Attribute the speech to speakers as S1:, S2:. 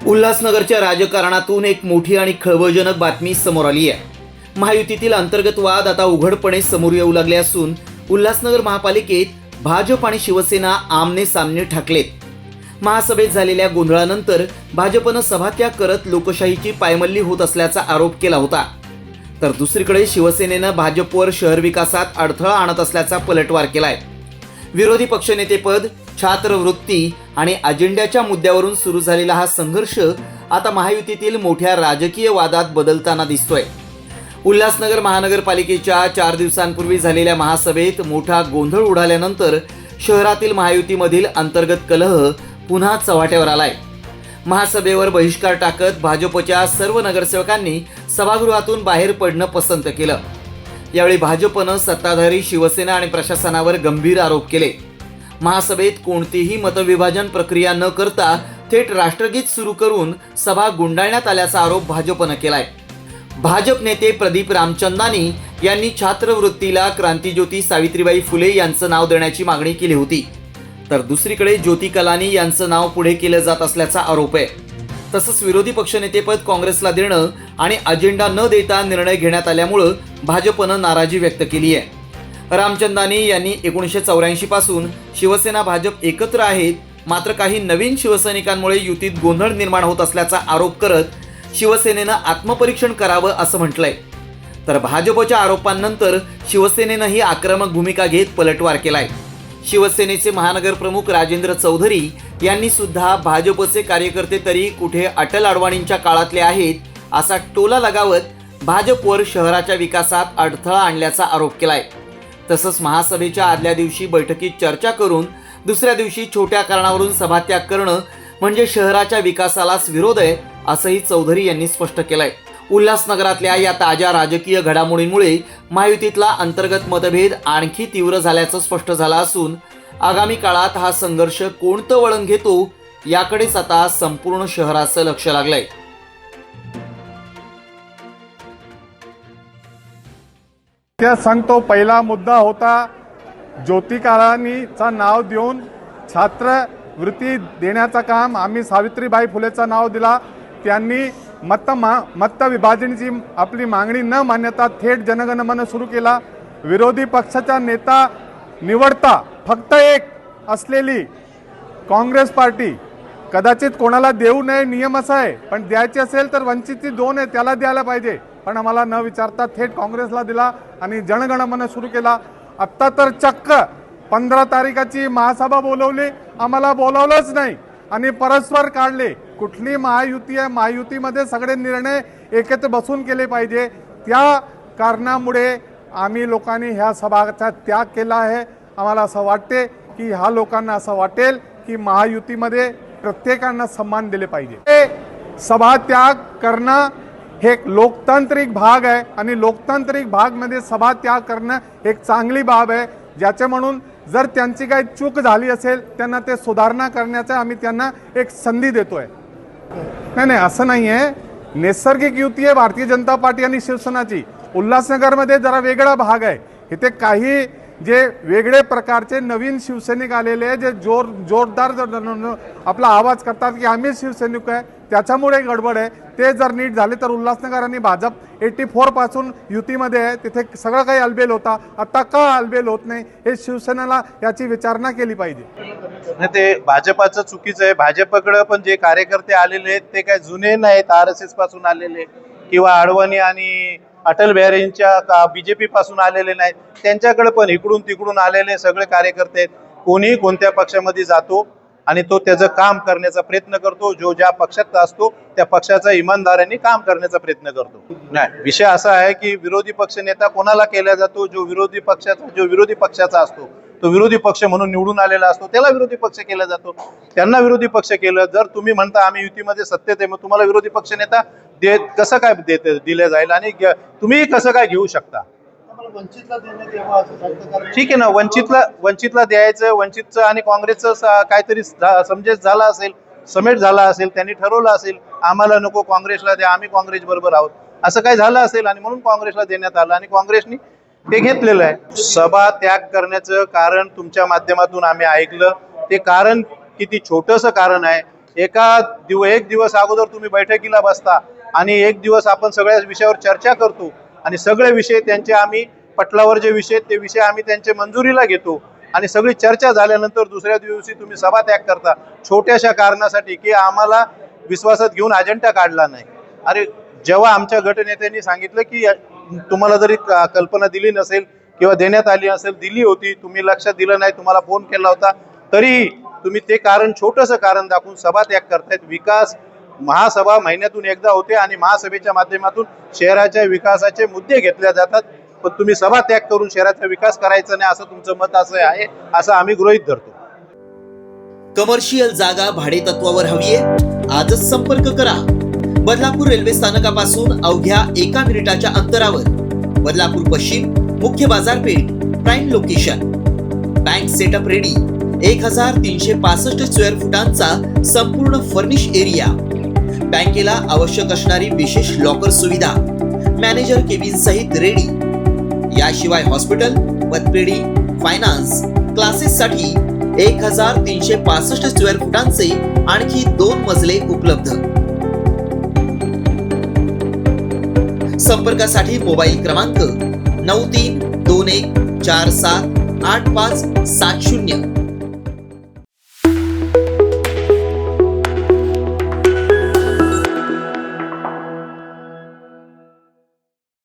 S1: उल्हासनगरच्या राजकारणातून एक मोठी आणि खळबळजनक बातमी समोर आली आहे। महायुतीतील अंतर्गत वाद आता उघडपणे समोर येऊ लागले असून उल्हासनगर महापालिकेत भाजप आणि शिवसेना आमने सामने ठाकलेत। महासभेत झालेल्या गोंधळानंतर भाजपनं सभात्याग करत लोकशाहीची पायमल्ली होत असल्याचा आरोप केला होता, तर दुसरीकडे शिवसेनेनं भाजपवर शहर विकासात अडथळा आणत असल्याचा पलटवार केलाय। विरोधी पक्षनेतेपद, छात्रवृत्ती आणि अजेंड्याच्या मुद्द्यावरून सुरू झालेला हा संघर्ष आता महायुतीतील मोठ्या राजकीय वादात बदलताना दिसतोय। उल्हासनगर महानगरपालिकेच्या 4 दिवसांपूर्वी झालेल्या महासभेत मोठा गोंधळ उडाल्यानंतर शहरातील महायुतीमधील अंतर्गत कलह पुन्हा चव्हाट्यावर आलाय। महासभेवर बहिष्कार टाकत भाजपच्या सर्व नगरसेवकांनी सभागृहातून बाहेर पडणं पसंत केलं। यावेळी भाजपनं सत्ताधारी शिवसेना आणि प्रशासनावर गंभीर आरोप केले। महासभेत कोणतीही मतविभाजन प्रक्रिया न करता थेट राष्ट्रगीत सुरू करून सभा गुंडाळण्यात आल्याचा आरोप भाजपनं केलाय। भाजप नेते प्रदीप रामचंदानी यांनी छात्रवृत्तीला क्रांतीज्योती सावित्रीबाई फुले यांचं नाव देण्याची मागणी केली होती, तर दुसरीकडे ज्योती कलानी यांचं नाव पुढे केलं जात असल्याचा आरोप आहे। तसंच विरोधी पक्षनेतेपद काँग्रेसला देणं आणि अजेंडा न देता निर्णय घेण्यात आल्यामुळं भाजपनं नाराजी व्यक्त केली आहे। रामचंदानी यांनी 1984 पासून शिवसेना भाजप एकत्र आहेत, मात्र काही नवीन शिवसैनिकांमुळे युतीत गोंधळ निर्माण होत असल्याचा आरोप करत शिवसेनेनं आत्मपरीक्षण करावं असं म्हटलंय। तर भाजपच्या आरोपांनंतर शिवसेनेनंही आक्रमक भूमिका घेत पलटवार केलाय। शिवसेनेचे महानगर प्रमुख राजेंद्र चौधरी यांनी सुद्धा भाजपचे कार्यकर्ते तरी कुठे अटल अडवाणींच्या काळातले आहेत असा टोला लगावत भाजपवर शहराच्या विकासात अडथळा आणल्याचा आरोप केलाय। तसंच महासभेच्या आदल्या दिवशी बैठकीत चर्चा करून दुसऱ्या दिवशी छोट्या कारणावरून सभात्याग करणं म्हणजे शहराच्या विकासालाच विरोध आहे असंही चौधरी यांनी स्पष्ट केलंय। उल्हासनगरातल्या या ताज्या राजकीय घडामोडींमुळे महायुतीतला अंतर्गत मतभेद आणखी तीव्र झाल्याचं स्पष्ट झालं असून आगामी काळात हा संघर्ष कोणतं वळण घेतो याकडेच आता संपूर्ण शहराचं लक्ष लागलंय।
S2: त्या सांगतो पहिला मुद्दा होता ज्योती कलानीचं नाव देऊन छात्रवृत्ती देण्याचं काम आम्ही सावित्रीबाई फुलेचं नाव दिला। त्यांनी मत विभाजनाची आपली मागणी न मान्यता थेट जनगणमन सुरू केला। विरोधी पक्षाचा नेता निवडता फक्त एक असलेली काँग्रेस पार्टी कदाचित कोणाला देऊ नये नियम असा आहे, पण द्यायची असेल तर वंचितची 2 आहे त्याला द्यायला पाहिजे, पण आम्हाला न विचारता थेट काँग्रेसला दिला आणि जनगणमन सुरू केला। आत्ता तर चक्क 15 तारखेची महासभा बोलवली, आम्हाला बोलावलंच नाही आणि परस्पर काढले। कुठली महायुती आहे, महायुतीमध्ये सगळे निर्णय एकत्र बसून केले पाहिजे। त्या कारणामुळे आम्ही लोकांनी ह्या सभाचा त्याग केला आहे। आम्हाला असं वाटते की ह्या लोकांना असं वाटेल की महायुतीमध्ये प्रत्येकांना सन्मान दिले पाहिजे। सभा त्याग करणं हे एक लोकतांत्रिक भाग आहे आणि लोकतांत्रिक भागमध्ये सभा त्याग करणं एक चांगली बाब आहे, ज्याचे म्हणून जर त्यांची काही चूक झाली असेल त्यांना ते सुधारणा करण्याचा आम्ही त्यांना एक संधी देतोय। नाही असं नाही आहे, नैसर्गिक युती आहे भारतीय जनता पार्टी आणि शिवसेनाची। उल्हासनगरमध्ये जरा वेगळा भाग आहे, इथे काही जे वेगळे प्रकारचे नवीन शिवसैनिक आलेले आहे जे जोरदार आपला आवाज करतात की आम्ही शिवसैनिक आहे, त्याच्यामुळे गडबड आहे। ते जर नीट झाले तर उल्हासनगर आणि भाजप 84 पासून युतीमध्ये आहे, तिथे सगळं काही अलबेल होता, आता का अलबेल होत नाही हे शिवसेनेला याची विचारणा केली पाहिजे।
S3: ते भाजपाचं चुकीचं आहे। भाजपकडे पण जे कार्यकर्ते आलेले आहेत ते काय जुने नाहीत, RSS पासून आलेले किंवा अडवाणी आणि अटल बिहारींच्या बीजेपी पासून आलेले नाहीत, त्यांच्याकडे पण इकडून तिकडून आलेले सगळे कार्यकर्ते आहेत। कोणी कोणत्या पक्षामध्ये जातो आणि तो त्याचं काम करण्याचा प्रयत्न करतो, जो ज्या पक्षात असतो त्या पक्षाचा इमानदारीने काम करण्याचा प्रयत्न करतो। नाही, विषय असा आहे की विरोधी पक्ष नेता कोणाला केला जातो, जो विरोधी पक्षाचा असतो तो विरोधी पक्ष म्हणून निवडून आलेला असतो त्याला विरोधी पक्ष केला जातो। त्यांना विरोधी पक्ष केलं, जर तुम्ही म्हणता आम्ही युतीमध्ये सत्तेत आहे, मग तुम्हाला विरोधी पक्ष नेता कसं काय दिले जाईल आणि तुम्ही कसं काय घेऊ शकता? ठीक आहे ना, वंचितला द्यायचं, वंचितचं आणि काँग्रेसचं काहीतरी समजेस झाला असेल, समेट झाला असेल, त्यांनी ठरवलं असेल आम्हाला नको काँग्रेसला द्या, आम्ही काँग्रेस बरोबर आहोत, असं काही झालं असेल आणि म्हणून काँग्रेसला देण्यात आलं आणि काँग्रेसनी ते घेतलेलं आहे। सभा त्याग करण्याचं कारण तुमच्या माध्यमातून आम्ही ऐकलं, ते कारण किती छोटंसं कारण आहे। एक दिवस अगोदर तुम्ही बैठकीला बसता आणि एक दिवस आपण सगळ्या विषयावर चर्चा करतो आणि सगळे विषय त्यांचे आम्ही पटलावर जे विषय ते विषय आम्ही त्यांचे मंजुरीला घेतो आणि सगळी चर्चा झाल्यानंतर दुसऱ्या दिवशी तुम्ही सभात्याग करता छोट्याशा कारणासाठी की आम्हाला विश्वासात घेऊन अजेंडा काढला नाही. अरे जेव्हा आमच्या गटनेत्यांनी सांगितलं की तुम्हाला जरी कल्पना दिली नसेल किंवा देण्यात आली असेल, दिली होती, तुम्ही लक्षात दिलं नाही, तुम्हाला फोन केला होता, तरी तुम्ही ते कारण छोटंसं कारण दाखवून सभात्याग करतायत. विकास महासभा महिन्यातून एकदा होते आणि महासभेच्या माध्यमातून शहराच्या विकासाचे मुद्दे घेतले जातात, पण तुम्ही सभात्याग करून शहराचा विकास करायचा नाही असं तुमचं मत असं आहे, असं आम्ही गृहीत धरतो.
S1: कमर्शियल जागा भाडे तत्वावर हवीये? आजच संपर्क करा. बदलापूर रेल्वे स्थानकापासून अवघ्या 1 मिनिटाच्या अंतरावर. बदलापूर पश्चिम, मुख्य बाजारपेठ, prime location. Bank setup ready. 1365 square फुटांचा संपूर्ण फर्निश एरिया. बँकेला आवश्यक असणारी विशेष लॉकर सुविधा, मॅनेजर केबिन सहित रेडी. याशिवाय हॉस्पिटल, पतपेढी, फायनान्स, क्लासेस साठी 1365 स्क्वेअर फुटांचे आणखी 2 मजले उपलब्ध. संपर्कासाठी मोबाईल क्रमांक 9321478570.